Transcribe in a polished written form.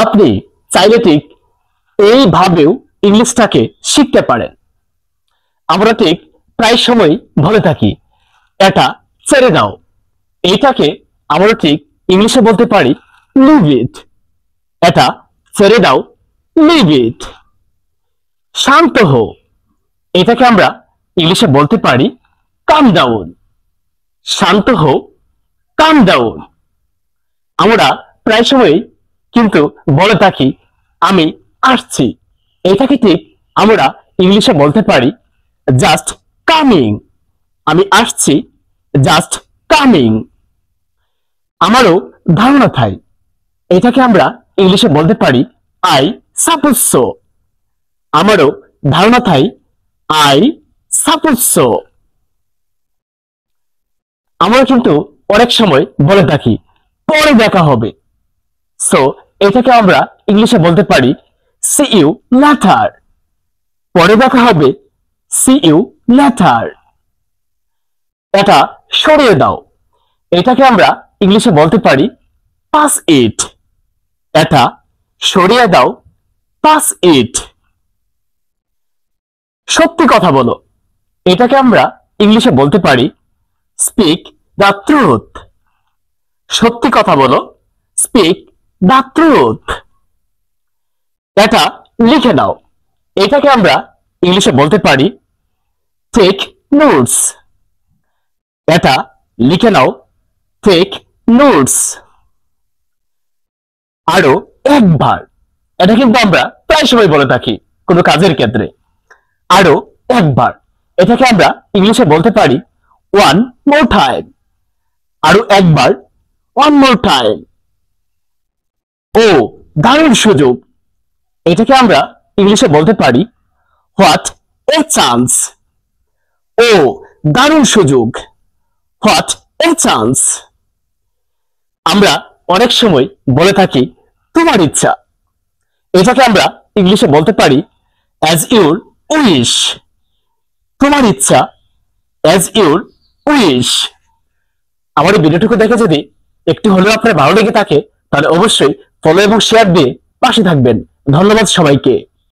আপনি চাইলে ঠিক এইভাবেও ইংলিশটাকে শিখতে পারেন। আমরা ঠিক প্রায় সময় বলে থাকি এটা ছেড়ে দাও, এইটাকে আমরা ঠিক ইংলিশে বলতে পারি লিভ ইট। এটা ছেড়ে দাও, লিভ ইট। শান্ত হও, এটাকে আমরা ইংলিশে বলতে পারি কাম ডাউন। শান্ত হও, কাম ডাউন। আমরা প্রায় সময় কিন্তু বলে থাকি আমি আসছি, এটাকে ঠিক আমরা ইংলিশে বলতে পারি জাস্ট কামিং। আমি আসছি, জাস্ট কামিং। আমারও ধারণা থাই, এটাকে আমরা ইংলিশে বলতে পারি আই সাপোজ সো। আমারও ধারণা থাই, আই সাপোজ সো। আমরা কিন্তু অনেক সময় বলে থাকি পরে দেখা হবে, সো এটাকে আমরা ইংলিশে বলতে পারি সি ইউ লেটার। পরে দেখা হবে, সি ইউ লেটার। এটা সরিয়ে দাও, এটাকে আমরা ইংলিশে বলতে পারি পাস ইট। এটা সরিয়ে দাও, পাস ইট। সত্যি কথা বলো, এটাকে আমরা ইংলিশে বলতে পারি স্পিক দ্য ট্রুথ। সত্যি কথা বলো, স্পিক দ্য ট্রুথ। এটা লিখে দাও, এটাকে আমরা ইংলিশে বলতে পারি টেক নোটস। এটা লিখে নাও, টেক নোটস। আরো একবার, এটা কিন্তু আমরা প্রায় সময় বলে থাকি কোনো কাজের ক্ষেত্রে। আরো একবার, এটাকে আমরা ইংলিশে বলতে পারি ওয়ান মোর টাইম। আরো একবার, ওয়ান মোর টাইম। ও দারুণ সুযোগ, এটাকে আমরা ইংলিশে বলতে পারি হোয়াট এ চান্স। ও দারুণ সুযোগ, হোয়াট এ চান্স। আমরা অনেক সময় বলে থাকি তোমার ইচ্ছা, এটাকে আমরা ইংলিশে বলতে পারি অ্যাজ ইউর উইশ। তোমার ইচ্ছা, অ্যাজ ইউর উইশ। আমার এই ভিডিওটুকু দেখে যদি একটু হলেও আপনার ভালো লেগে থাকে, তাহলে অবশ্যই ফলো এবং শেয়ার দিয়ে পাশে থাকবেন। ধন্যবাদ সবাইকে।